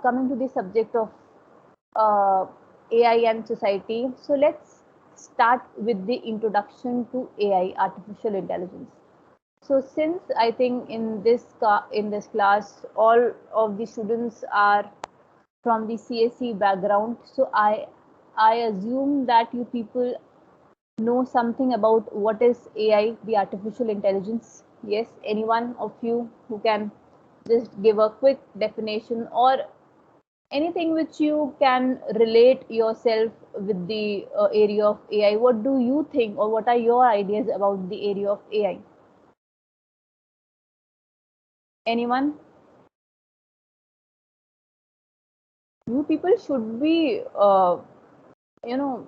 coming to the subject of AI and society. So let's start with the introduction to AI, artificial intelligence. So since I think in this class, all of the students are from the CSE background, so I assume that you people know something about what is AI, the artificial intelligence. Yes, anyone of you who can just give a quick definition or anything which you can relate yourself with the area of AI. What do you think, or what are your ideas about the area of AI? Anyone? You people should be, you know,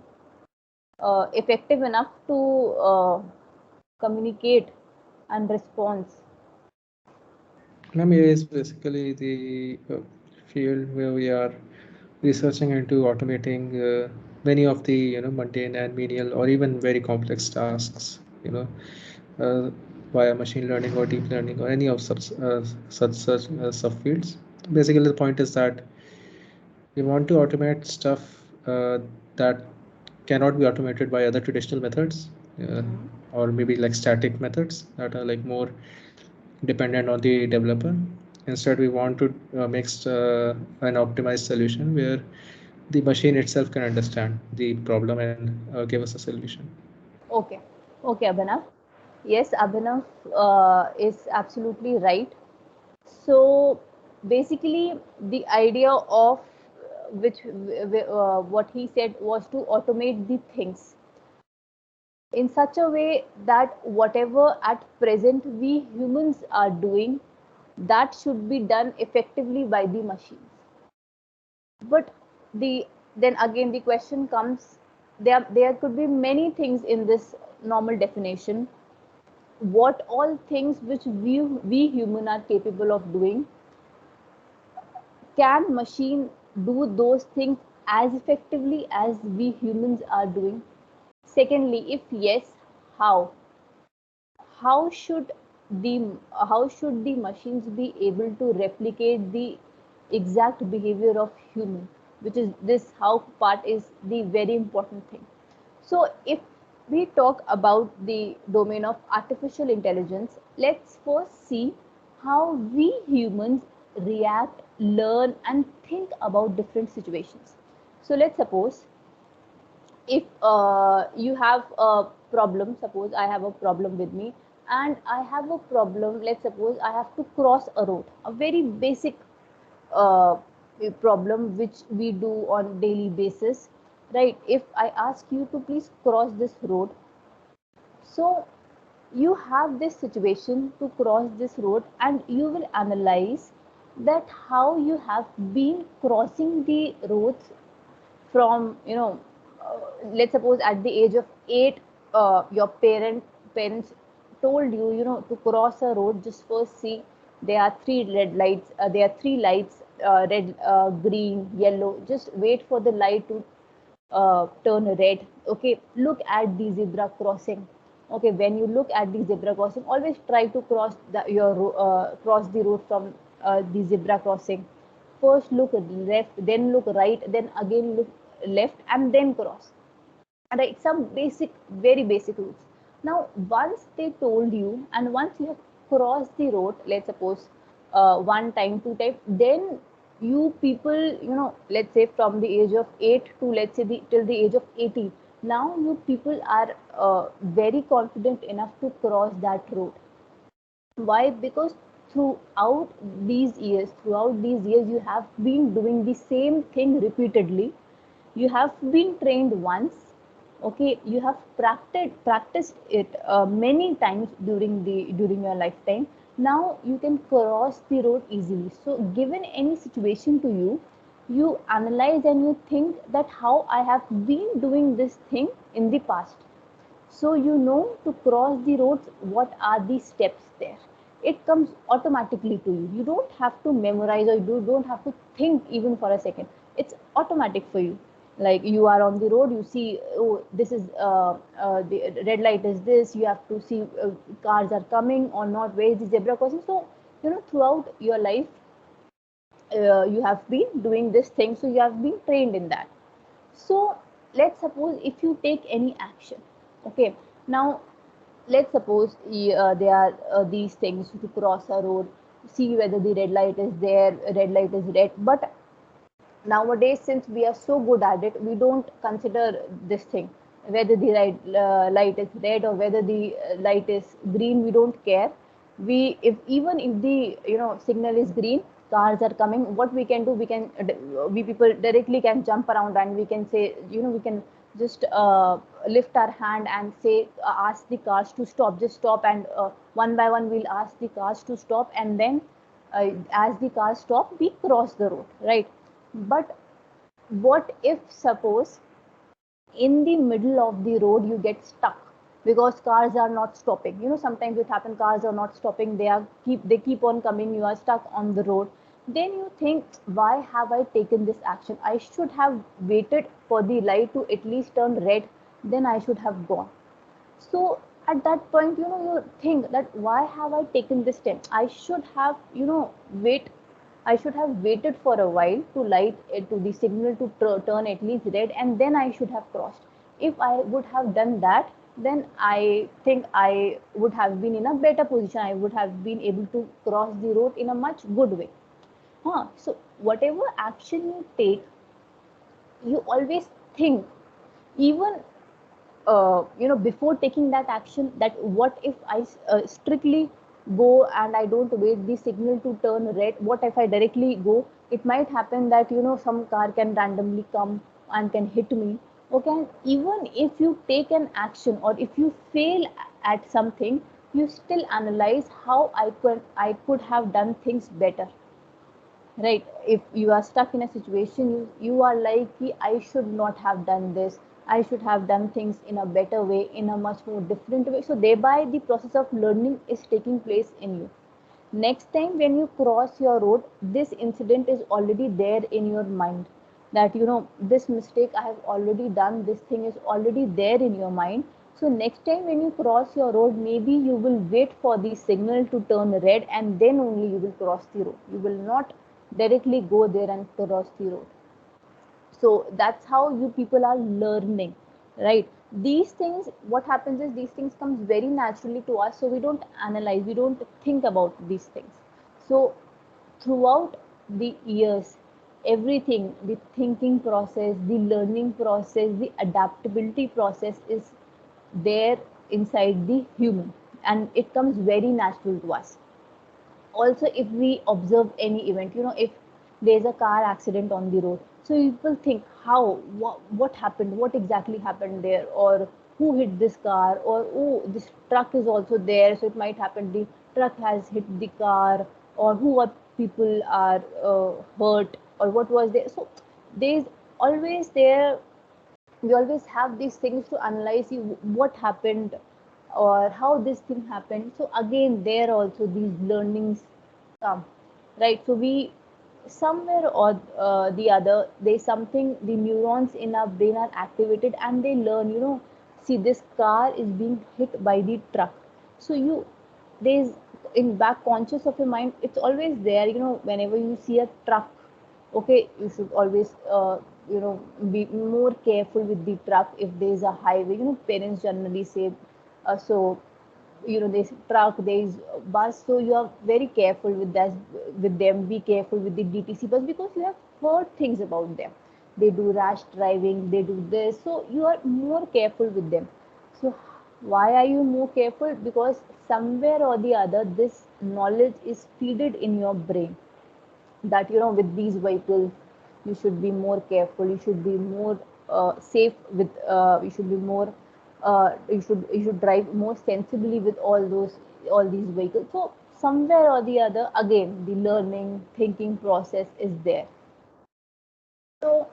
effective enough to communicate and respond. Ma'am, AI is basically the field where we are researching into automating many of the mundane and menial or even very complex tasks, uh, via machine learning or deep learning or any of such subfields. Basically, the point is that we want to automate stuff that cannot be automated by other traditional methods, or maybe like static methods that are like more dependent on the developer. Instead, we want to make an optimized solution where the machine itself can understand the problem and give us a solution. Okay, okay, Abhinav. Yes, Abhinav is absolutely right. So basically, the idea of what he said was to automate the things in such a way that whatever at present we humans are doing, that should be done effectively by the machines. But the then again the question comes, there could be many things in this normal definition. What all things which we human are capable of doing, can machine do those things as effectively as we humans are doing? Secondly, if yes, how? How should the how should the machines be able to replicate the exact behavior of human? Which is this how part is the very important thing. So if we talk about the domain of artificial intelligence, let's first see how we humans react, learn, and think about different situations. So let's suppose if you have a problem, suppose I have a problem with me, and I have a problem, let's suppose I have to cross a road, a very basic uh, problem which we do on daily basis, right? If I ask you to please cross this road, so you have this situation to cross this road, and you will analyze that how you have been crossing the roads from, let's suppose at the age of 8, your parents told you, to cross a road, just first see there are three red lights, there are three lights, red, green, yellow, just wait for the light to turn red. Okay, look at the zebra crossing. Okay, when you look at the zebra crossing, always try to cross the road from the zebra crossing. First look left, then look right, then again look left, and then cross. Right, some basic, very basic rules. Now once they told you, and once you have crossed the road, let's suppose one time, two time, then you people, let's say from the age of 8 to, let's say, till the age of 80, now you people are very confident enough to cross that road. Why? Because throughout these years you have been doing the same thing repeatedly. You have been trained once. Okay, you have practiced it many times during your lifetime. Now you can cross the road easily. So given any situation to you, you analyze and you think that how I have been doing this thing in the past. So you know, to cross the roads, what are the steps there. It comes automatically to you. You don't have to memorize, or you don't have to think even for a second. It's automatic for you. Like, you are on the road, you see, oh, this is the red light is this, you have to see cars are coming or not, where is the zebra crossing. So throughout your life, you have been doing this thing, so you have been trained in that. So let's suppose if you take any action, okay, now let's suppose there are these things to cross a road, see whether the red light is there, red light is red. But nowadays, since we are so good at it, we don't consider this thing, whether the light is red or whether the light is green. We don't care. We, if even if the signal is green, cars are coming, what we can do, we can we people directly can jump around and we can say, we can just lift our hand and say, ask the cars to stop, just stop. And one by one we'll ask the cars to stop, and then as the cars stop, we cross the road, right? But what if suppose in the middle of the road you get stuck because cars are not stopping? Sometimes it happens, cars are not stopping, they keep on coming, you are stuck on the road. Then you think, why have I taken this action? I should have waited for the light to at least turn red, then I should have gone. So at that point, you think that, why have I taken this step? I should have, wait. I should have waited for a while to light to the signal to turn at least red, and then I should have crossed. If I would have done that, then I think I would have been in a better position. I would have been able to cross the road in a much good way. So whatever action you take, you always think, even before taking that action, that what if I strictly go and I don't wait the signal to turn red? What if I directly go? It might happen that some car can randomly come and can hit me. Okay, and even if you take an action or if you fail at something, you still analyze how I could have done things better, right? If you are stuck in a situation, you are like, I should not have done this, I should have done things in a better way, in a much more different way. So thereby the process of learning is taking place in you. Next time when you cross your road, this incident is already there in your mind, that this mistake I have already done, this thing is already there in your mind. So next time when you cross your road, maybe you will wait for the signal to turn red, and then only you will cross the road. You will not directly go there and cross the road. So that's how you people are learning, right? These things, what happens is, these things comes very naturally to us, so we don't analyze, we don't think about these things. So throughout the years, everything, the thinking process, the learning process, the adaptability process is there inside the human, and it comes very natural to us. Also, if we observe any event, if there's a car accident on the road, so people think, how, what happened, what exactly happened there, or who hit this car, or oh, this truck is also there, so it might happen the truck has hit the car, or who are people are hurt, or what was there. So there's always there, we always have these things to analyze, what happened or how this thing happened. So again, there also these learnings come, right? So we, somewhere or the other, there's something, the neurons in our brain are activated and they learn, see, this car is being hit by the truck. So there's, in back conscious of your mind, it's always there, whenever you see a truck, okay, you should always be more careful with the truck. If there's a highway, parents generally say, so there's truck, there's bus, so you are very careful with that, with them. Be careful with the DTC bus, because you have heard things about them, they do rash driving, they do this, so you are more careful with them. So why are you more careful? Because somewhere or the other, this knowledge is feeded in your brain, that with these vehicles you should be more careful, you should be more safe with, you should be more, you should drive more sensibly with all these vehicles. So somewhere or the other, again, the learning thinking process is there. So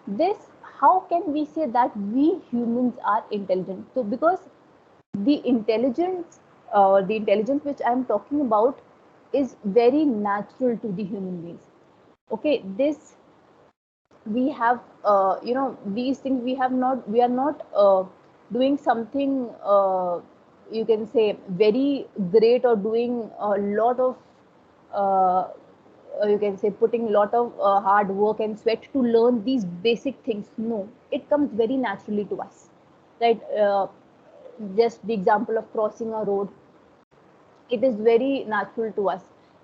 this, how can we say that we humans are intelligent? So because the intelligence, the intelligence which I am talking about is very natural to the human beings. Okay, this, we have, these things, we are not doing something, you can say very great, or doing a lot of uh, you can say putting a lot of hard work and sweat to learn these basic things. No, it comes very naturally to us, right? Just the example of crossing a road, it is very natural to us.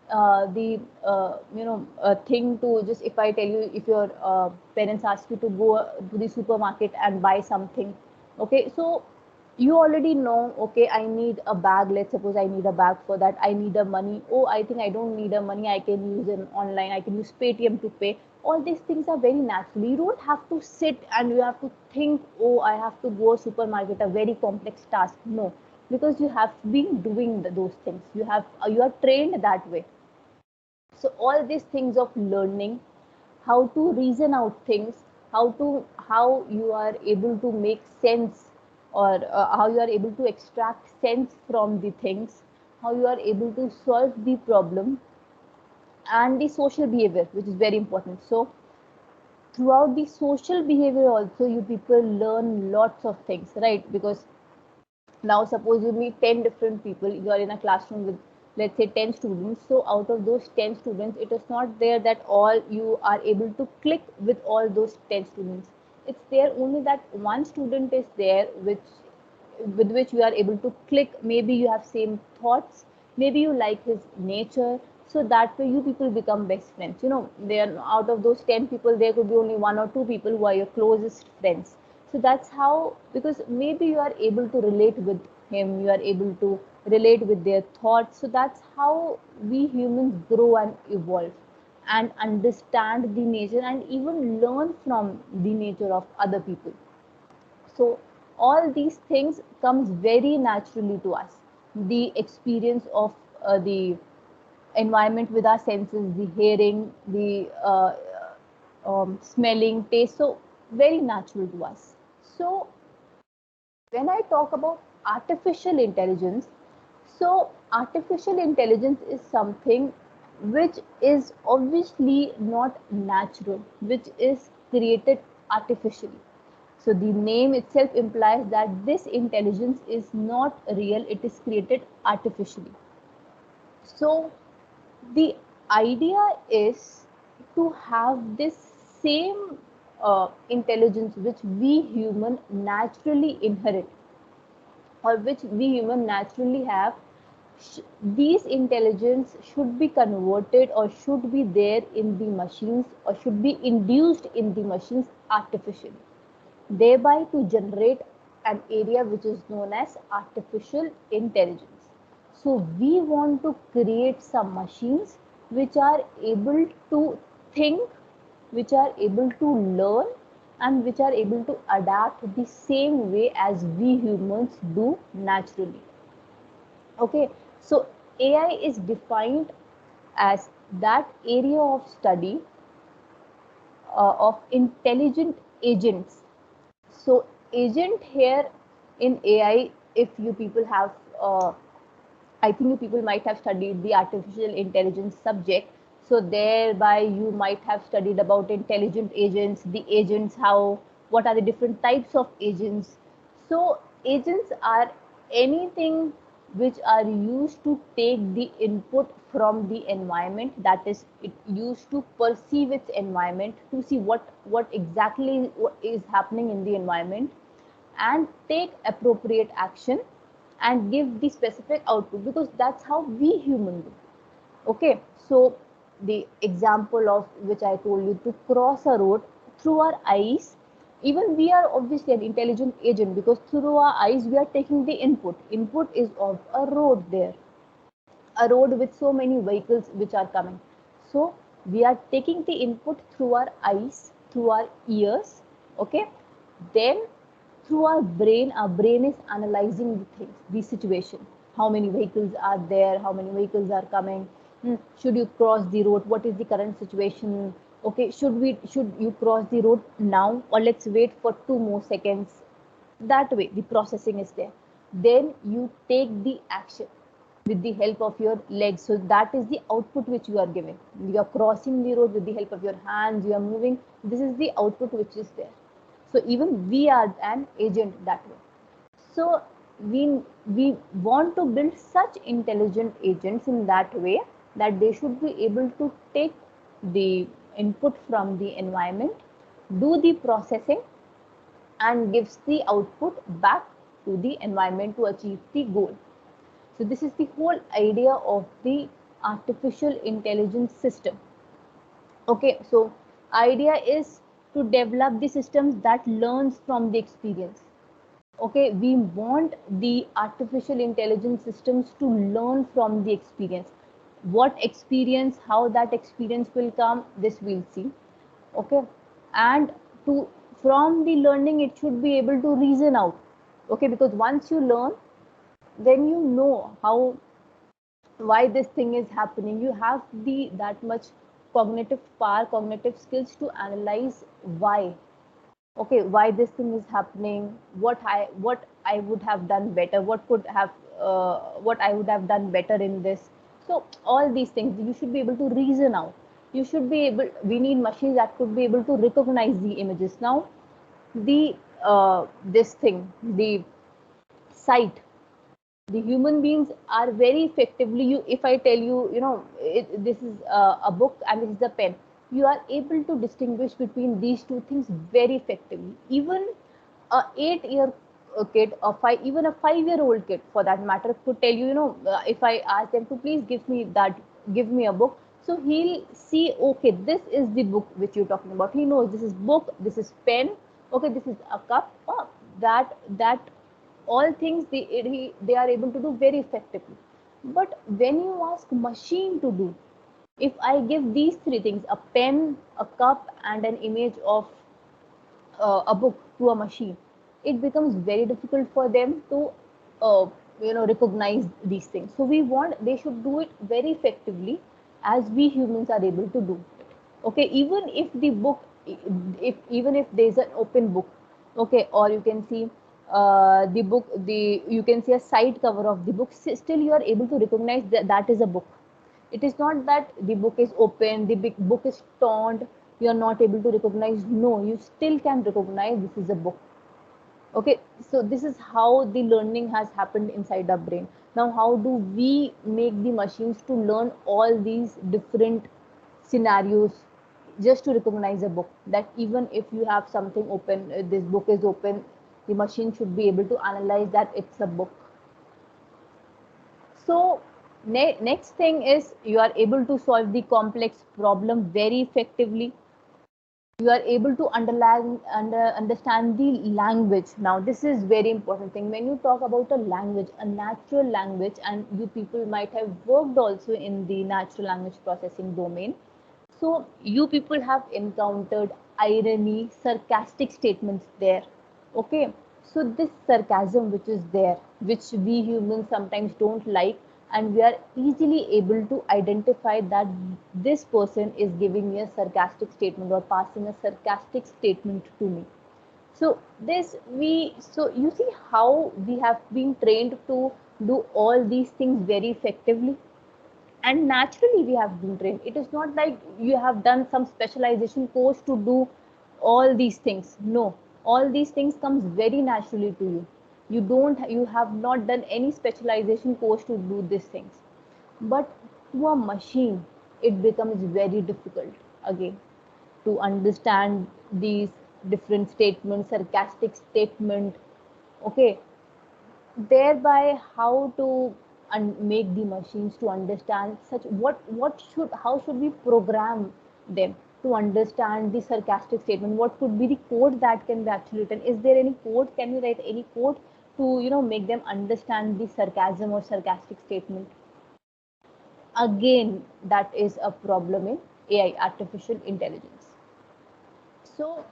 The thing to, just if I tell you, if your parents ask you to go to the supermarket and buy something, okay, so you already know, okay, I need a bag, let's suppose I need a bag, for that I need a money. Oh, I think I don't need a money, I can use an online, I can use Paytm to pay. All these things are very natural. You don't have to sit and you have to think, oh, I have to go supermarket, a very complex task. No, because you have been doing those things, you are trained that way. So all these things of learning how to reason out things, how you are able to make sense, or how you are able to extract sense from the things, how you are able to solve the problem, and the social behavior, which is very important. So throughout the social behavior also, you people learn lots of things, right? Because now suppose you meet 10 different people, you are in a classroom with, let's say, 10 students. So out of those 10 students, it is not there that all you are able to click with all those 10 students. It's there only that one student is there which with which you are able to click. Maybe you have same thoughts, maybe you like his nature, so that way you people become best friends. There, out of those 10 people, there could be only one or two people who are your closest friends. So that's how, because maybe you are able to relate with him, you are able to relate with their thoughts. So that's how we humans grow and evolve and understand the nature and even learn from the nature of other people. So all these things comes very naturally to us. The experience of the environment with our senses, the hearing, the smelling, taste, so very natural to us. So when I talk about artificial intelligence, so artificial intelligence is something which is obviously not natural, which is created artificially. So the name itself implies that this intelligence is not real, it is created artificially. So the idea is to have this same intelligence which we human naturally inherit, or which we human naturally have. These intelligence should be converted or should be there in the machines or should be induced in the machines artificially, thereby to generate an area which is known as artificial intelligence. So we want to create some machines which are able to think, which are able to learn, and which are able to adapt the same way as we humans do naturally. Okay, so AI is defined as that area of study of intelligent agents. So agent here in AI, if you people have, I think you people might have studied the artificial intelligence subject. So thereby you might have studied about intelligent agents, the agents, how, what are the different types of agents. So agents are anything which are used to take the input from the environment, that is it used to perceive its environment to see what exactly what is happening in the environment, and take appropriate action and give the specific output, because that's how we human do. Okay, so the example of which I told you, to cross a road through our eyes, even we are obviously an intelligent agent, because through our eyes we are taking the input is of a road there, a road with so many vehicles which are coming. So we are taking the input through our eyes, through our ears. Okay, then through our brain is analyzing the things, the situation, how many vehicles are there, how many vehicles are coming. Should you cross the road, what is the current situation? Okay, should you cross the road now, or let's wait for 2 more seconds? That way the processing is there. Then you take the action with the help of your legs. So that is the output which you are giving. You are crossing the road with the help of your hands, you are moving, this is the output which is there. So even we are an agent that way. So we want to build such intelligent agents in that way that they should be able to take the input from the environment, do the processing, and gives the output back to the environment to achieve the goal. So this is the whole idea of the artificial intelligence system. Okay, so idea is to develop the systems that learns from the experience. Okay, we want the artificial intelligence systems to learn from the experience. What experience, how that experience will come, this we'll see. Okay, and to from the learning it should be able to reason out. Okay, because once you learn, then you know how, why this thing is happening. You have the that much cognitive power, cognitive skills to analyze why. Okay, why this thing is happening, what I would have done better, what I would have done better in this. So all these things you should be able to reason out. You should be able, we need machines that could be able to recognize the images. Now the this thing, the sight, the human beings are very effectively, you, if I tell you, this is a book and this is a pen, you are able to distinguish between these two things very effectively. Even a 8 year kid, or five, even a 5 year old kid for that matter, could tell you, if I ask them to please give me that, give me a book, so he'll see, okay, this is the book which you're talking about. He knows this is book, this is pen, okay, this is a cup. That all things they are able to do very effectively. But when you ask machine to do, if I give these three things, a pen, a cup, and an image of a book to a machine, it becomes very difficult for them to uh, recognize these things. So we want they should do it very effectively as we humans are able to do it. Okay, even if the book, if even if there's an open book, okay, or you can see the book, the you can see a side cover of the book, still you are able to recognize that that is a book. It is not that the book is open, the big book is torn, you are not able to recognize. No, you still can recognize this is a book. Okay, so this is how the learning has happened inside our brain. Now how do we make the machines to learn all these different scenarios just to recognize a book? That even if you have something open, this book is open, the machine should be able to analyze that it's a book. So next thing is you are able to solve the complex problem very effectively. You are able to understand the language. Now this is very important thing. When you talk about a language, a natural language, and you people might have worked also in the natural language processing domain, so you people have encountered irony, sarcastic statements there. Okay, so this sarcasm which is there, which we humans sometimes don't like, and we are easily able to identify that this person is giving me a sarcastic statement or passing a sarcastic statement to me. So this we, so you see how we have been trained to do all these things very effectively, and naturally we have been trained. It is not like you have done some specialization course to do all these things. No, all these things comes very naturally to you. You have not done any specialization course to do these things. But to a machine it becomes very difficult again to understand these different statements, sarcastic statement. Okay, thereby how to make the machines to understand such, what should, how should we program them to understand the sarcastic statement? What could be the code that can be actually written? Is there any code, can you write any code to make them understand the sarcasm or sarcastic statement? Again, that is a problem in AI, artificial intelligence. So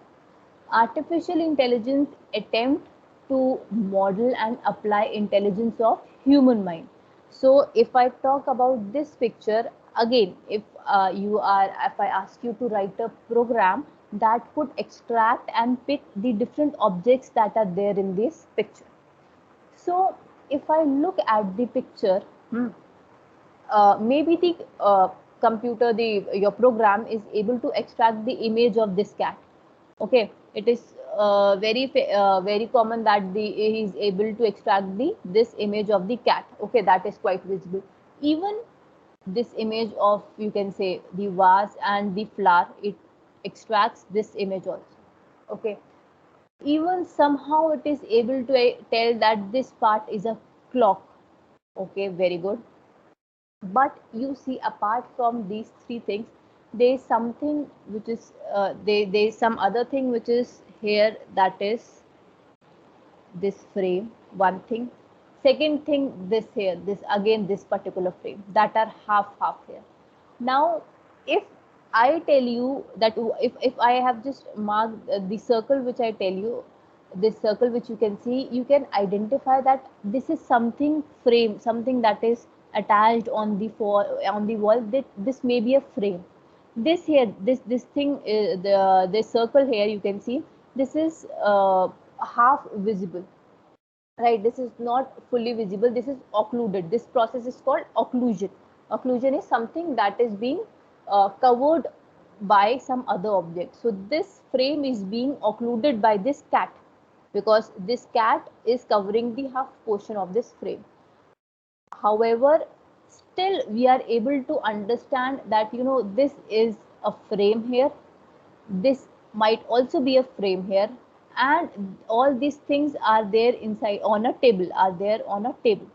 artificial intelligence attempt to model and apply intelligence of human mind. So if I talk about this picture, again, if if I ask you to write a program that could extract and pick the different objects that are there in this picture. So if I look at the picture, maybe the computer, the your program is able to extract the image of this cat. Okay, it is very common that the he is able to extract the this image of the cat. Okay, that is quite visible. Even this image of, you can say, the vase and the flower, it extracts this image also. Okay, even somehow it is able to tell that this part is a clock. Okay, very good. But you see, apart from these three things, there is something which is there is some other thing which is here, that is this frame, one thing. Second thing, this here, this again, this particular frame, that are half here. Now if I tell you that, if I have just marked the circle which I tell you, this circle which you can see, you can identify that this is something frame, something that is attached on the on the wall, that this may be a frame. This here, this thing, the circle here, you can see, this is half visible, right? This is not fully visible, this is occluded. This process is called occlusion. Occlusion is something that is being covered by some other object. So this frame is being occluded by this cat, because this cat is covering the half portion of this frame. However, still we are able to understand that, this is a frame here, this might also be a frame here, and all these things are there inside on a table, are there on a table.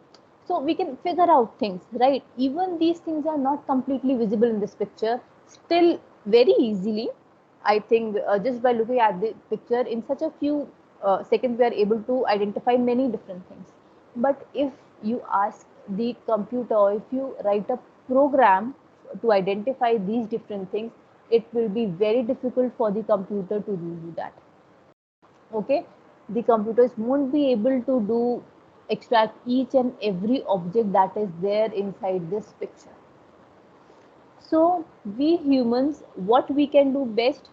So we can figure out things, right? Even these things are not completely visible in this picture, still very easily, I think, just by looking at the picture in such a few seconds, we are able to identify many different things. But if you ask the computer, or if you write a program to identify these different things, it will be very difficult for the computer to do that. Okay, the computers won't be able to do extract each and every object that is there inside this picture. So we humans, what we can do best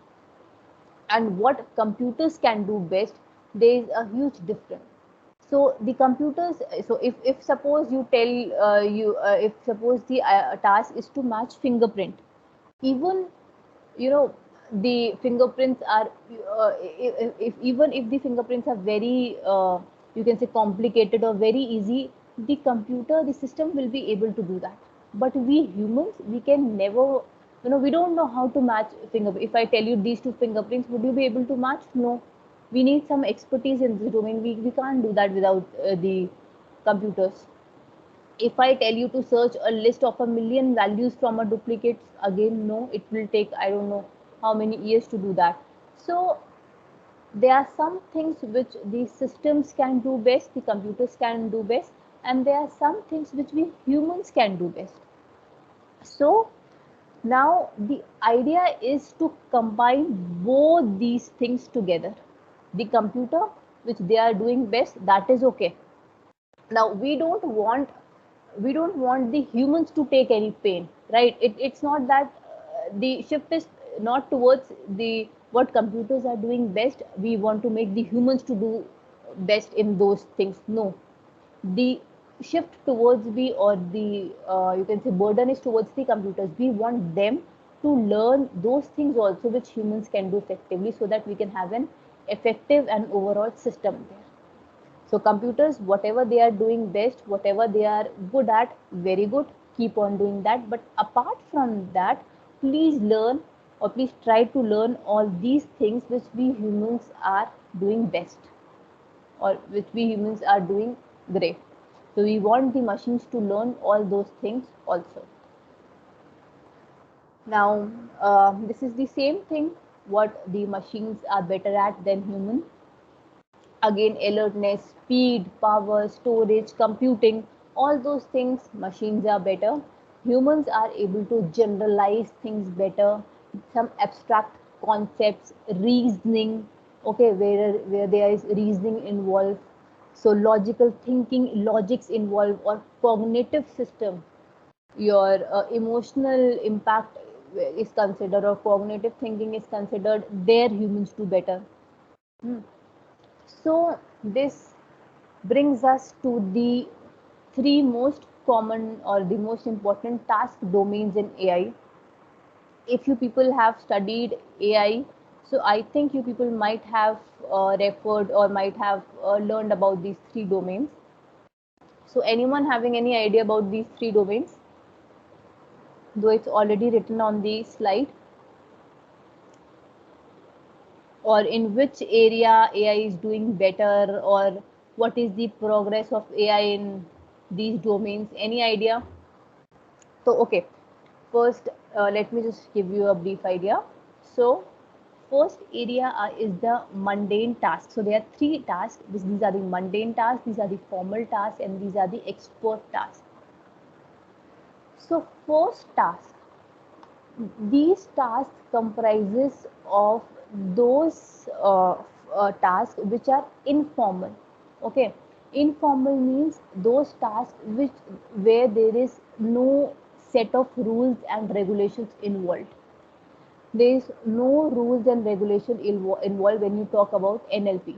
and what computers can do best, there is a huge difference. So the computers, so if suppose you tell if suppose the task is to match fingerprint, even, the fingerprints are, if even if the fingerprints are very, you can say, complicated or very easy, the computer, the system will be able to do that. But we humans, we can never, we don't know how to match fingerprint. If I tell you these two fingerprints, would you be able to match? No, we need some expertise in this domain. We can't do that without the computers. If I tell you to search a list of a million values from a duplicate, again, no, it will take, I don't know how many years to do that. So there are some things which the systems can do best, the computers can do best, and there are some things which we humans can do best. So now the idea is to combine both these things together. The computer, which they are doing best, that is okay. Now we don't want the humans to take any pain, right? It's not that the shift is not towards the what computers are doing best, we want to make the humans to do best in those things. No, the shift towards the, or the, you can say, burden is towards the computers. We want them to learn those things also which humans can do effectively, so that we can have an effective and overall system there. So computers, whatever they are doing best, whatever they are good at, very good, keep on doing that. But apart from that, please learn, or please try to learn all these things which we humans are doing best, or which we humans are doing great. So we want the machines to learn all those things also. Now, this is the same thing what the machines are better at than humans. Again, alertness, speed, power, storage, computing, all those things machines are better. Humans are able to generalize things better, some abstract concepts, reasoning, okay, where there is reasoning involved. So logical thinking, logics involved, or cognitive system, your emotional impact is considered, or cognitive thinking is considered, there humans do better. Hmm. So this brings us to the three most common, or the most important task domains in AI. If you people have studied AI, so I think you people might have referred, or might have learned about these three domains. So anyone having any idea about these three domains? though it's already written on the slide, or in which area AI is doing better, or what is the progress of AI in these domains? Any idea? So, okay, first let me just give you a brief idea. So, first area is the mundane tasks. So, there are three tasks. These are the mundane tasks, these are the formal tasks, and these are the expert tasks. So, first task, these tasks comprises of those tasks which are informal. Okay, informal means those tasks which where there is no set of rules and regulations involved. There is no rules and regulation involved when you talk about NLP.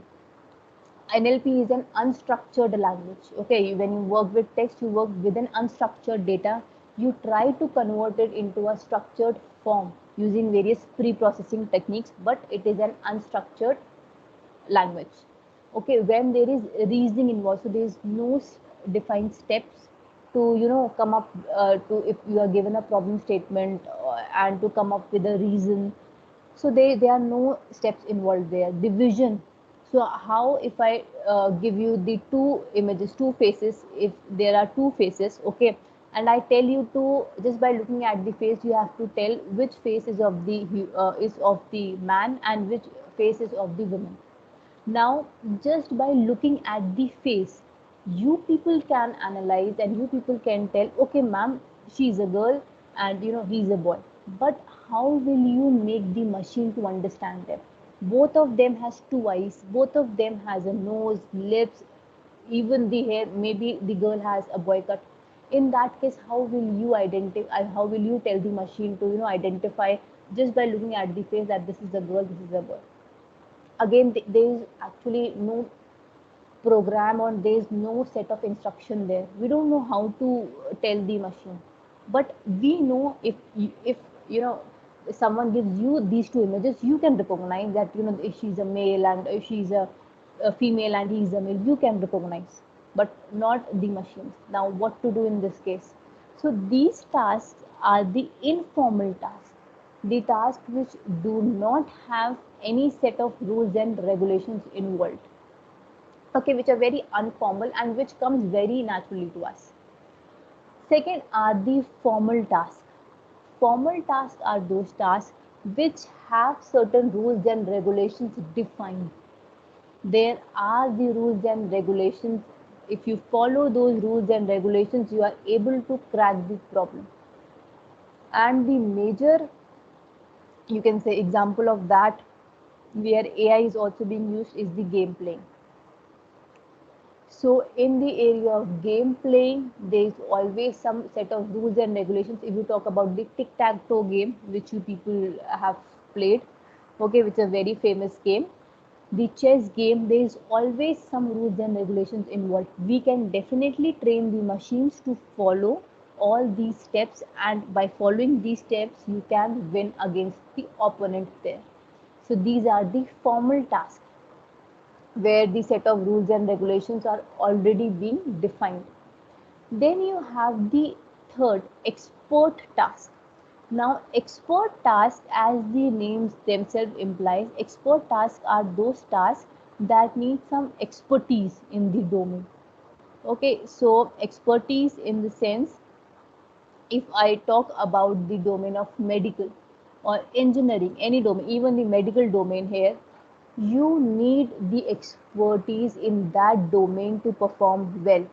NLP is an unstructured language. Okay, when you work with text, you work with an unstructured data. You try to convert it into a structured form using various pre-processing techniques, but it is an unstructured language. Okay, when there is reasoning involved, so there is no defined steps to come up to, if you are given a problem statement and to come up with a reason. So there are no steps involved there. Division. So how, if I give you the two images, two faces, if there are two faces, okay, and I tell you to, just by looking at the face, you have to tell which face is of the man and which face is of the woman. Now, just by looking at the face, you people can analyze and you people can tell, okay, ma'am, she's a girl and he's a boy. But how will you make the machine to understand them? Both of them has two eyes, both of them has a nose, lips, even the hair. Maybe the girl has a boy cut. In that case, how will you identify? How will you tell the machine to identify just by looking at the face that this is a girl, this is a boy? Again, there is actually no program, or there is no set of instruction there. We don't know how to tell the machine, but we know, if you know someone gives you these two images, you can recognize that if she's a male and if she's a female and he's a male, you can recognize, but not the machines. Now, what to do in this case? So these tasks are the informal tasks, the tasks which do not have any set of rules and regulations involved. Okay, which are very informal and which comes very naturally to us. Second are the formal tasks. Formal tasks are those tasks which have certain rules and regulations defined. There are the rules and regulations. If you follow those rules and regulations, you are able to crack the problem. And the major, you can say, example of that where AI is also being used is the game playing. So in the area of game playing, there is always some set of rules and regulations. If you talk about the tic-tac-toe game, which you people have played, okay, which is a very famous game. The chess game, there is always some rules and regulations involved. We can definitely train the machines to follow all these steps, and by following these steps, you can win against the opponent there. So these are the formal tasks where the set of rules and regulations are already being defined. Then you have the third, expert task. Now, expert tasks, as the names themselves implies, expert tasks are those tasks that need some expertise in the domain. Okay, so expertise in the sense, if I talk about the domain of medical or engineering, any domain, even the medical domain here, you need the expertise in that domain to perform well,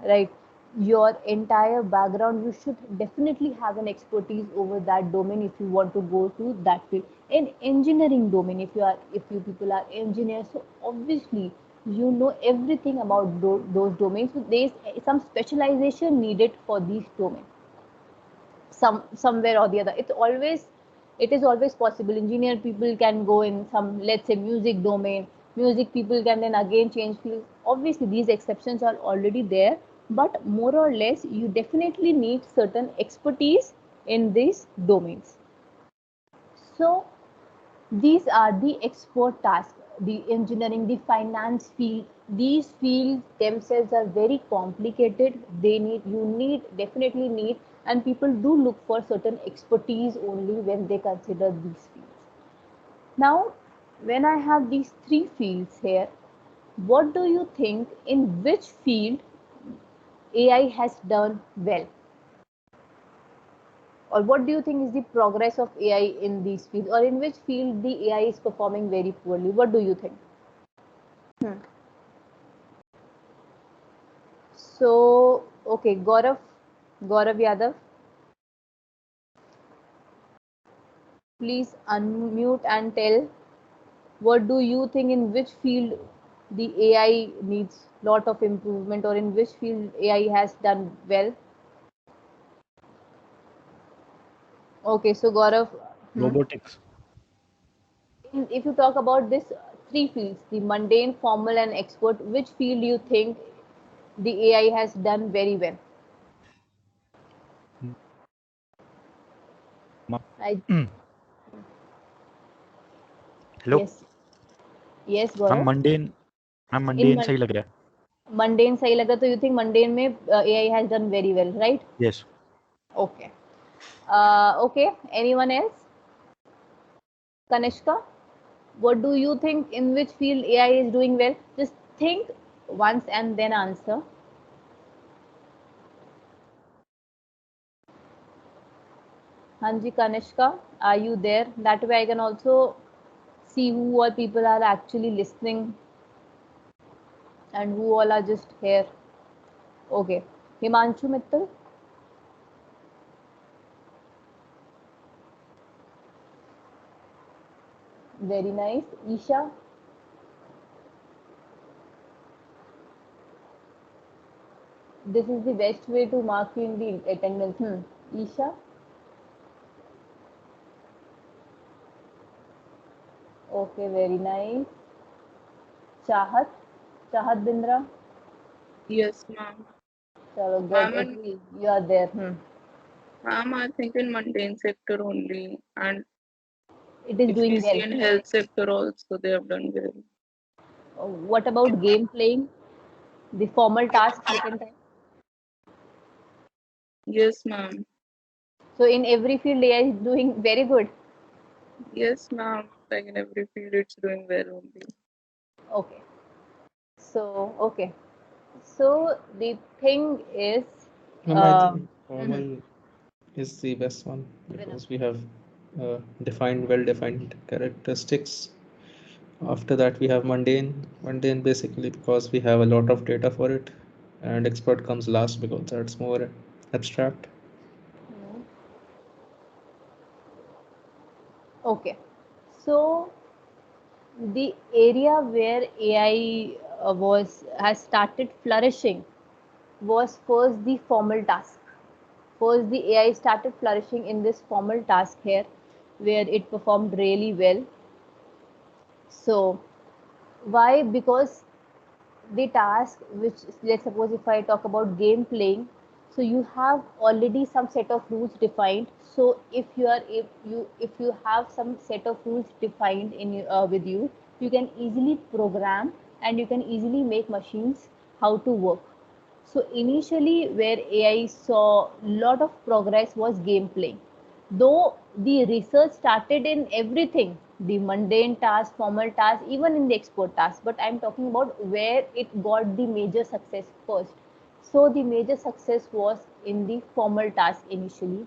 right? Your entire background, you should definitely have an expertise over that domain if you want to go to that field. In engineering domain, if you people are engineers, so obviously you know everything about those domains. So there is some specialization needed for these domains, somewhere or the other. It is always possible. Engineer people can go in some, let's say, music domain. Music people can then again change fields. Obviously these exceptions are already there, but more or less you definitely need certain expertise in these domains. So these are the expert tasks. The engineering, the finance field, these fields themselves are very complicated. They need, you need, definitely need and people do look for certain expertise only when they consider these fields. Now, when I have these three fields here, what do you think in which field AI has done well? Or what do you think is the progress of AI in these fields, or in which field the AI is performing very poorly? What do you think? Hmm. So, okay, Gaurav Yadav, please unmute and tell what do you think in which field the AI needs lot of improvement, or in which field AI has done well? Okay, so Gaurav, Robotics. if you talk about this three fields, the mundane, formal, and expert, which field do you think the AI has done very well? I hello yes yes ma'am Gaurav. In mundane सही लग रहा mundane सही लगा तो you think mundane में AI has done very well, right? है yes Okay. Okay. Anyone else? Kanishka, what do you think in which field AI is doing well? Just think once and then answer. Hanji Kanishka, are you there? That way I can also see who all people are actually listening and who all are just here. Okay. Himanshu Mittal. Very nice. Isha. This is the best way to mark you in the attendance. Isha. Okay, very nice. Chahat. Chahat Bindra. Yes, ma'am. Chalo, good. Ma'am, At and least you are there. ma'am, I think in mundane sector only, and It is if we doing see well. in health sector also, they have done well. What about game playing? The formal task, second time. Yes, ma'am. So in every field, AI is doing very good. Yes, ma'am. Like in every field, it's doing well only. Okay. So okay. So the thing is, I uh, think mhm, formal is the best one winner. because we have well-defined characteristics. After that, we have mundane. Mundane basically because we have a lot of data for it, and expert comes last because that's more abstract. Mhm. Okay. So the area where AI was has started flourishing was first the formal task. First, the AI started flourishing in this formal task here, where it performed really well. So, why? Because the task, which let's suppose if I talk about game playing, so you have already some set of rules defined. So if you have some set of rules defined in with you, you can easily program and you can easily make machines how to work. So initially, where AI saw a lot of progress was game playing. Though the research started in everything, the mundane task, formal task, even in the expert task, but I'm talking about where it got the major success first. So the major success was in the formal task initially.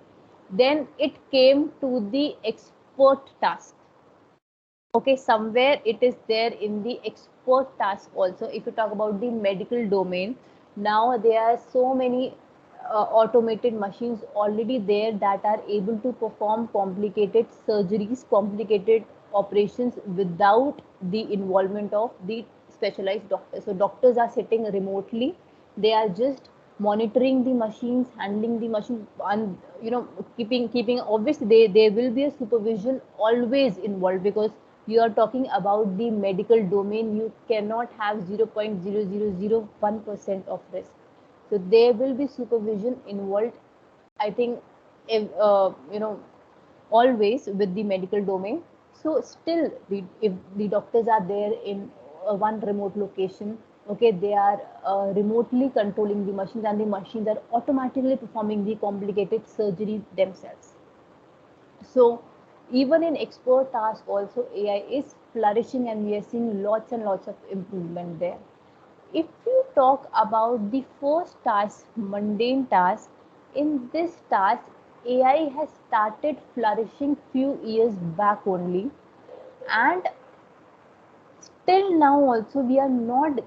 Then it came to the expert task. Okay, somewhere it is there in the expert task also. If you talk about the medical domain, now there are so many automated machines already there that are able to perform complicated surgeries, complicated operations without the involvement of the specialized doctors. So doctors are sitting remotely, they are just monitoring the machines, handling the machine, and keeping obviously there will be a supervision always involved, because you are talking about the medical domain. You cannot have 0.0001% of risk, so there will be supervision involved, I think, if, always with the medical domain. So still if the doctors are there in one remote location, Okay, they are remotely controlling the machines, and the machines are automatically performing the complicated surgery themselves. So even in expert task also AI is flourishing, and we are seeing lots and lots of improvement there. If you talk about the first task, mundane task, in this task AI has started flourishing few years back only, and till now also we are not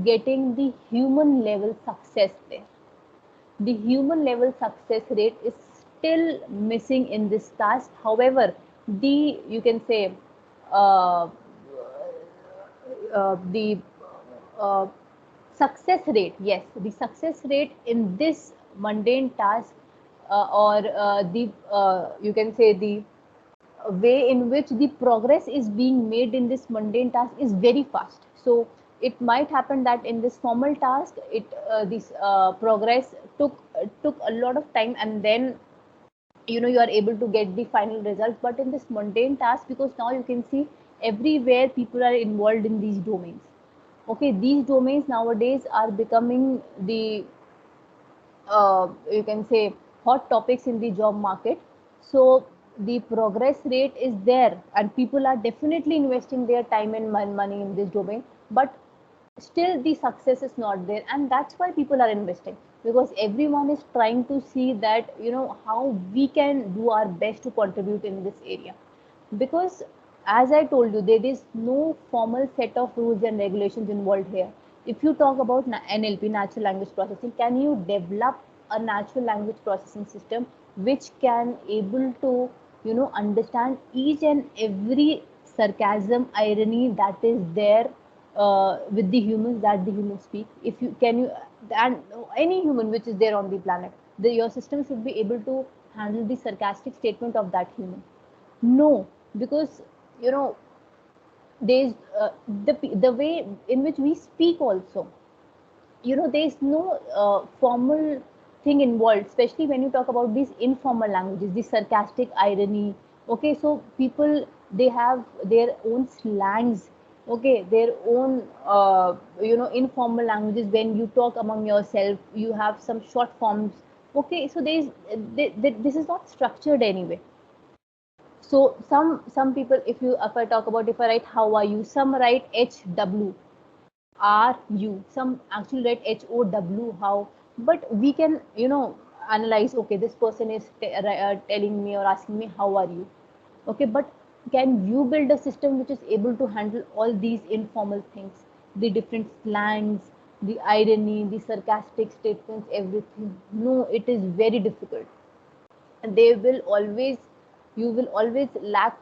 getting the human level success there. The human level success rate is still missing in this task. However, the you can say uh, the uh, success rate, yes, the success rate in this mundane task, or the you can say the way in which the progress is being made in this mundane task is very fast. So it might happen that in this formal task it this progress took a lot of time, and then you are able to get the final results. But in this mundane task, because now you can see everywhere people are involved in these domains. Okay, these domains nowadays are becoming the you can say hot topics in the job market. So the progress rate is there, and people are definitely investing their time and money in this domain, but still the success is not there, and that's why people are investing, because everyone is trying to see that how we can do our best to contribute in this area. Because as I told you, there is no formal set of rules and regulations involved here. If you talk about NLP, natural language processing, can you develop a natural language processing system which can able to understand each and every sarcasm, irony that is there with the humans, that the humans speak? If you can you and any human which is there on the planet, your system should be able to handle the sarcastic statement of that human? No, because you know there's the way in which we speak also. There's no formal thing involved, especially when you talk about these informal languages, the sarcastic irony. Okay, so people, they have their own slangs. Okay, their own informal languages. When you talk among yourself, you have some short forms. Okay, so this is not structured anyway. So some people, if I talk about, if I write how are you, some write HWRU, some actually write HOW, how. But we can analyze, okay, this person is telling me or asking me how are you. Okay, but can you build a system which is able to handle all these informal things, the different slangs, the irony, the sarcastic statements, everything? No, it is very difficult. And they will always, you will always lack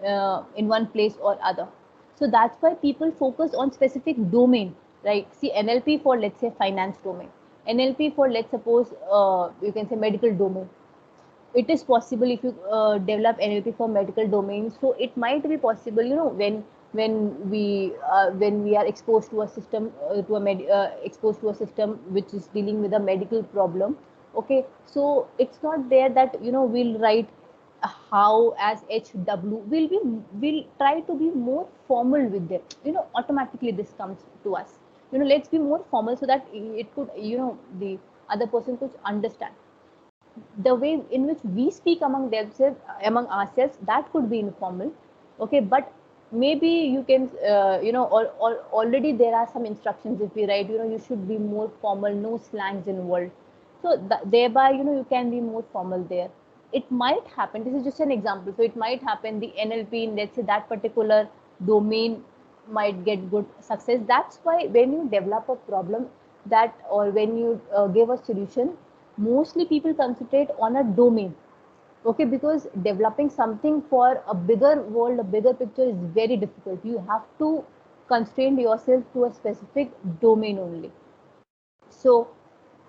in one place or other. So that's why people focus on specific domain, right? See, NLP for, let's say, finance domain, NLP for, let's suppose, you can say, medical domain. It is possible if you develop NLP for medical domain. So it might be possible, when we are exposed to a system, exposed to a system which is dealing with a medical problem. Okay, so it's not there that we'll write how as HW. We'll try to be more formal with them. Automatically this comes to us. Let's be more formal so that it could, the other person could understand. The way in which we speak among ourselves, that could be informal. Okay, but maybe you can or already there are some instructions. If we write, you should be more formal, no slangs involved. So thereby, you can be more formal there. It might happen, this is just an example, so it might happen the NLP in, let's say, that particular domain might get good success. That's why when you develop a problem, that or when you give a solution, mostly people concentrate on a domain. Okay, because developing something for a bigger world, a bigger picture, is very difficult. You have to constrain yourself to a specific domain only. So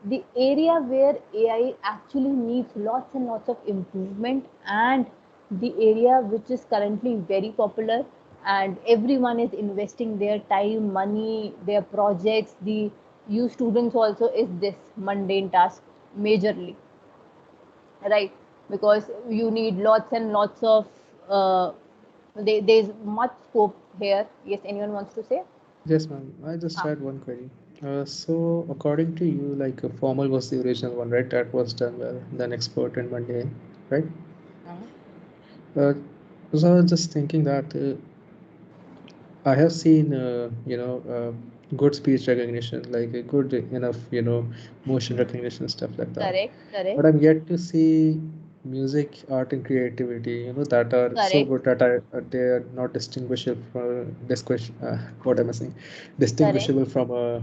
the area where AI actually needs lots and lots of improvement, and the area which is currently very popular and everyone is investing their time, money, their projects, the you students also, is this mundane task majorly, right? Because you need lots and lots of there's much scope here. Yes, anyone wants to say? Yes, ma'am. I just Ah, had one query. So, according to you, like formal was the original one, right? That was done well, then expert and mundane, right? mhm. Uh, so I was just thinking that I have seen, good speech recognition, like a good enough, motion recognition stuff like that. Correct, But correct, I'm yet to see music, art, and creativity, that are so correct, good that they are not distinguishable from what am I saying? correct. Distinguishable from a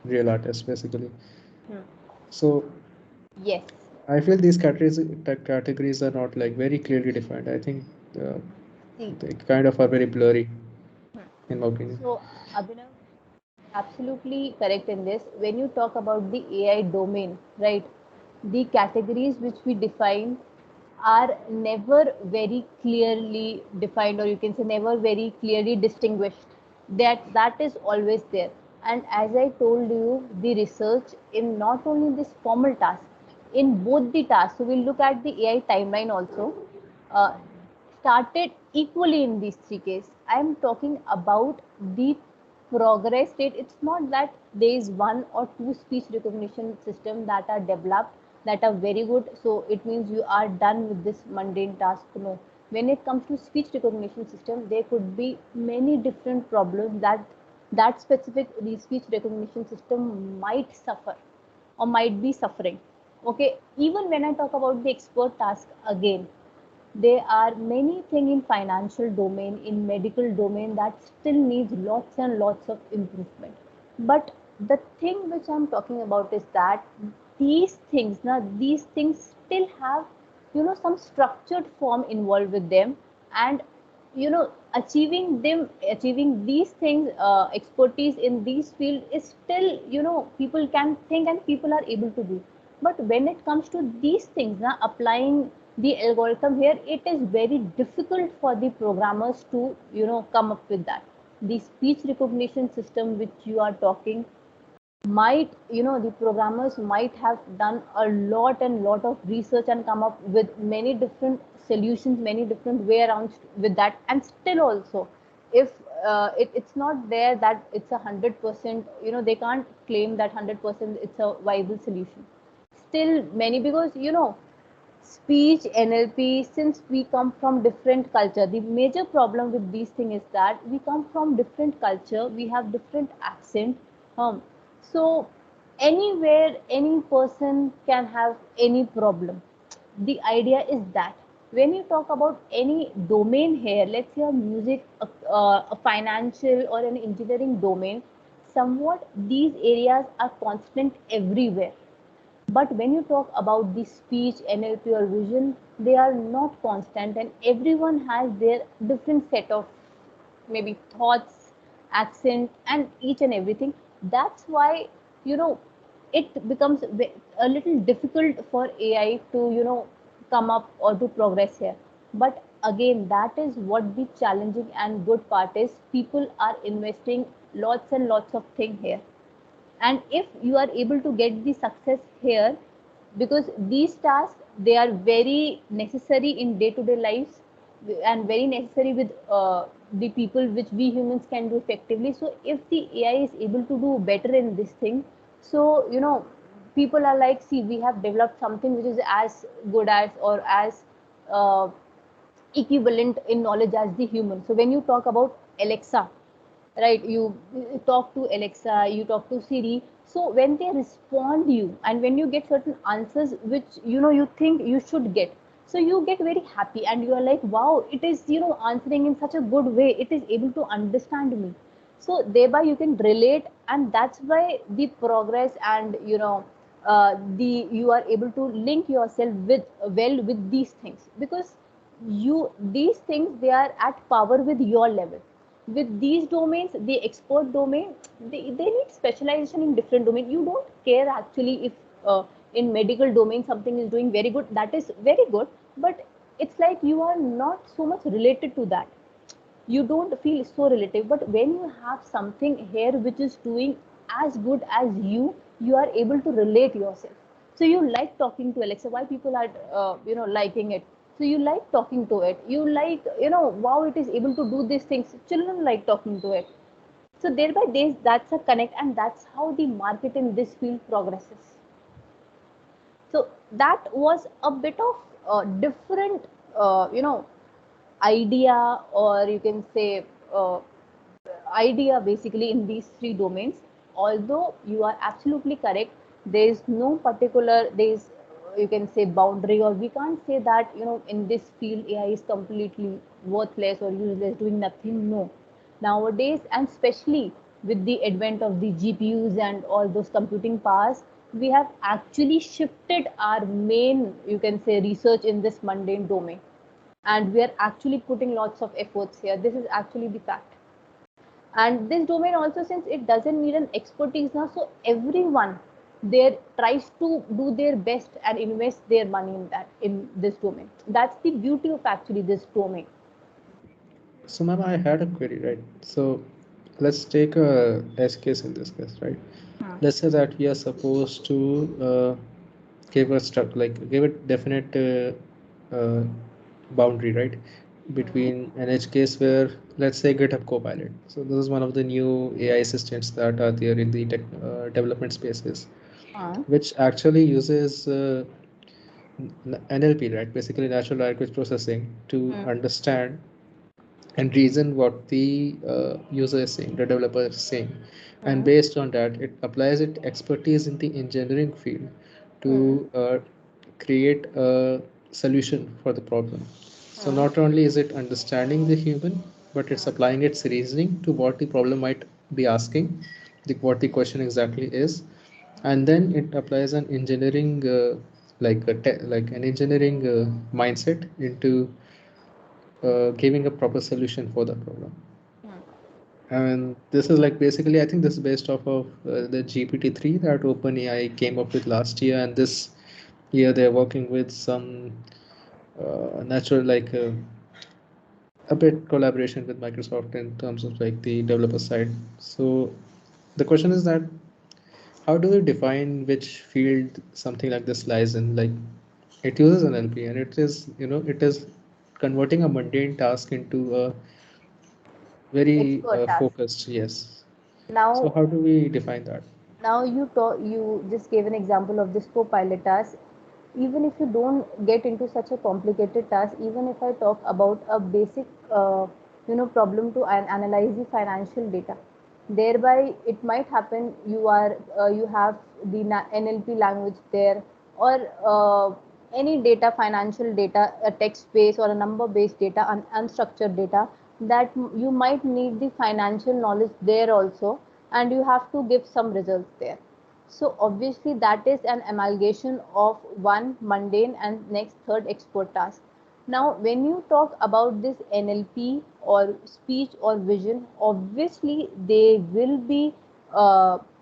real artist, basically. Hmm. So Yes. I feel these categories are not like very clearly defined. I think uh, See, they kind of are very blurry, hmm. in my opinion. So Abhinav, absolutely correct in this. When you talk about the AI domain, right, the categories which we define are never very clearly defined, or you can say never very clearly distinguished. That is always there. And as I told you, the research in not only this formal task, in both the tasks, so we'll look at the AI timeline also. Uh, Started equally in these three cases. I am talking about the progress rate. It's not that there is one or two speech recognition system that are developed that are very good. So it means you are done with this mundane task. No. When it comes to speech recognition system, there could be many different problems that that specific speech recognition system might suffer or might be suffering. Okay, even when I talk about the expert task again, there are many things in financial domain, in medical domain that still needs lots and lots of improvement. But the thing which I'm talking about is that these things still have, some structured form involved with them, and achieving these things, expertise in these field is still, people can think and people are able to do. But when it comes to these things, now applying the algorithm here, it is very difficult for the programmers to, come up with that. The speech recognition system which you are talking might, the programmers might have done a lot and lot of research and come up with many different solutions, many different way around with that. And still also, if it's not there that it's 100%, they can't claim that 100% it's a viable solution. Still many, because speech NLP, since we come from different culture, the major problem with these things is that we come from different culture, we have different accent. So anywhere any person can have any problem. The idea is that when you talk about any domain here, let's say a music, a financial or an engineering domain, somewhat these areas are constant everywhere. But when you talk about the speech, NLP or vision, they are not constant, and everyone has their different set of maybe thoughts, accent, and each and everything. That's why, you know, it becomes a little difficult for AI to, come up or to progress here. But again, that is what the challenging and good part is. People are investing lots and lots of things here, and if you are able to get the success here, because these tasks, they are very necessary in day to day lives and very necessary with the people which we humans can do effectively. So if the AI is able to do better in this thing, so people are like, see, we have developed something which is as good as or as uh, equivalent in knowledge as the human. So when you talk about Alexa, right, you talk to Alexa, you talk to Siri, so when they respond you and when you get certain answers which you think you should get, so you get very happy and you are like, wow, it is answering in such a good way, it is able to understand me. So thereby you can relate, and that's why the progress and the you are able to link yourself with well with these things, because these things, they are at power with your level. With these domains, the expert domain, they need specialization in different domain. You don't care actually if in medical domain something is doing very good, that is very good, but it's like you are not so much related to that, you don't feel so relative. But when you have something here which is doing as good as you are able to relate yourself. So you like talking to Alexa, why people are liking it. So you like talking to it, you like, wow, it is able to do these things, children like talking to it. So thereby that's a connect, and that's how the market in this field progresses. So that was a bit of different, idea, or you can say idea basically in these three domains. Although you are absolutely correct, there is no particular, there is, you can say, boundary, or we can't say that, in this field AI is completely worthless or useless, doing nothing. No, nowadays, and especially with the advent of the GPUs and all those computing powers, we have actually shifted our main, you can say, research in this mundane domain, and we are actually putting lots of efforts here. This is actually the fact. And this domain also, since it doesn't need an expertise now, so everyone there tries to do their best and invest their money in that, in this domain. That's the beauty of actually this domain. So, ma'am, I had a query, right? So, let's take a edge case in this case, right? Let's say that we are supposed to give a give a definite boundary, right, between an edge case where, let's say, GitHub Copilot. So this is one of the new AI assistants that are there in the development spaces, which actually uses NLP, right? Basically, natural language processing to understand and reason what the user is saying, the developer is saying, and based on that, it applies its expertise in the engineering field to create a solution for the problem. So not only is it understanding the human, but it's applying its reasoning to what the problem might be asking, what the question exactly is, and then it applies an engineering like an engineering mindset into giving a proper solution for the problem. And this is like basically, I think this is based off of the GPT-3 that OpenAI came up with last year, and this year they're working with some natural a bit collaboration with Microsoft in terms of like the developer side. So the question is that how do we define which field something like this lies in? Like it uses NLP and it is, it is converting a mundane task into a very Expert task. focused, yes. So Now, how do we define that? you just gave an example of this co-pilot task. Even if you don't get into such a complicated task, even if I talk about a basic problem to analyze the financial data, thereby it might happen you have the NLP language there, or any data, financial data, a text based or a number based data, unstructured data, that you might need the financial knowledge there also, and you have to give some results there. So obviously that is an amalgamation of one mundane and next third expert task. Now, when you talk about this NLP or speech or vision, obviously they will be,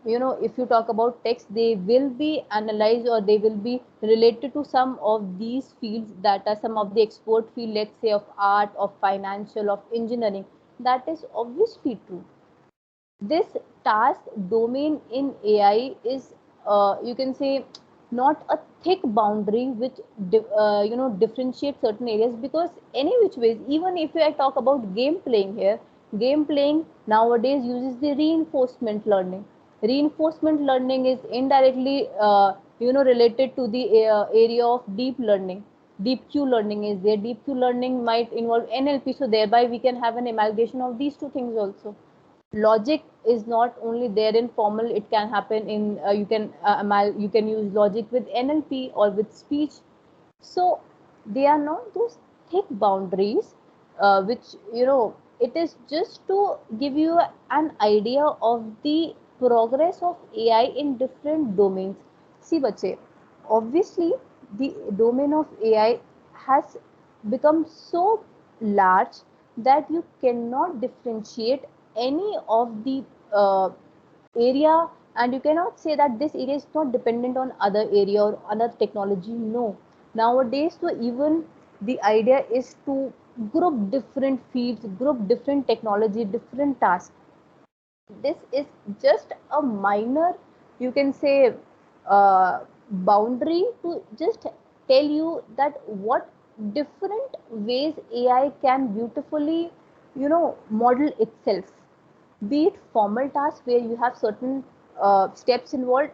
if you talk about text, they will be analyzed, or they will be related to some of these fields that are some of the expert field, let's say of art, of financial, of engineering. That is obviously true. This task domain in AI is, you can say, not a thick boundary which differentiate certain areas, because any which ways, even if I talk about game playing here, game playing nowadays uses the reinforcement learning. Reinforcement learning is indirectly related to the area of deep learning. Deep Q learning is there. Deep Q learning might involve NLP, so thereby we can have an amalgamation of these two things also. Logic is not only there in formal, it can happen in, you can use logic with NLP or with speech. So they are not those thick boundaries, which, it is just to give you an idea of the progress of AI in different domains. See, bache, obviously the domain of AI has become so large that you cannot differentiate any of the area, and you cannot say that this area is not dependent on other area or another technology. No, nowadays, so even the idea is to group different fields, group different technology, different tasks. This is just a minor, you can say, boundary to just tell you that what different ways AI can beautifully, model itself. be it formal tasks where you have certain steps involved,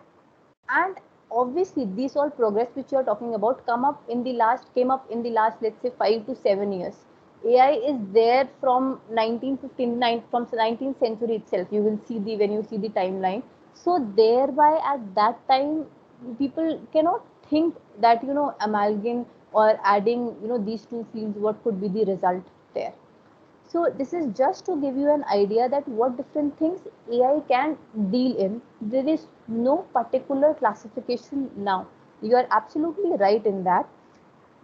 and obviously these all progress which you are talking about came up in the last, let's say, 5 to 7 years. AI is there from 1959, from 19th century itself. You will see the when you see the timeline. So thereby at that time, people cannot think that amalgam or adding these two fields, what could be the result there. So this is just to give you an idea that what different things AI can deal in. There is no particular classification now. You are absolutely right in that.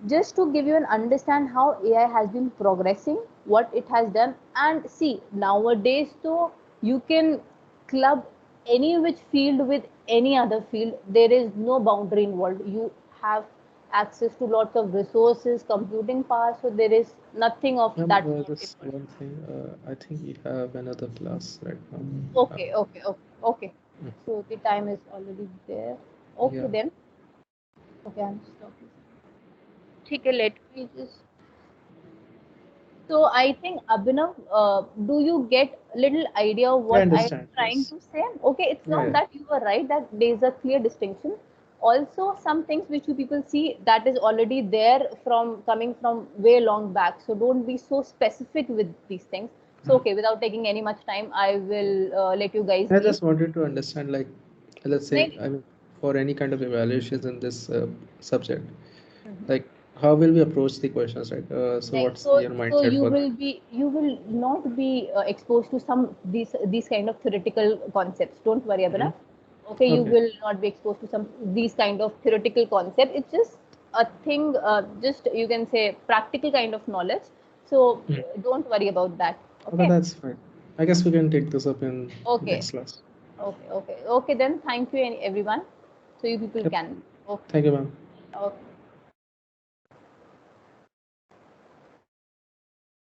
Just to give you an understand how AI has been progressing, what it has done, and see nowadays, so you can club any which field with any other field. There is no boundary involved. You have access to lots of resources, computing power, so there is nothing of that sort Just involved. one thing. I think we have another class right now. Okay, okay, okay, okay. Mm. So the time is already there. Okay Yeah. then. Okay, I'm stopping. Okay, let me just. So I think Abhinav, do you get a little idea of I what I'm understand. trying Yes. to say? Okay, it's Yeah. not Yeah. that you were right, that there is a clear distinction. Also, some things which you people see that is already there from coming from way long back. So don't be so specific with these things. So okay, without taking any much time, I will let you guys I leave. just wanted to understand, like, let's say, I mean, for any kind of evaluations in this subject, like, how will we approach the questions, right? So Like, what's so your so mindset for that? you will not be exposed to some these kind of theoretical concepts. Don't worry, Abhinav. Okay, you Okay. will not be exposed to some these kind of theoretical concept. It's just a thing, just you can say practical kind of knowledge. So don't worry about that. Okay, Okay. that's fine. I guess we can take this up in Okay. next class. Okay. Okay. Okay. Then thank you everyone. So you people Yep. can. Okay. Thank you, ma'am. Okay.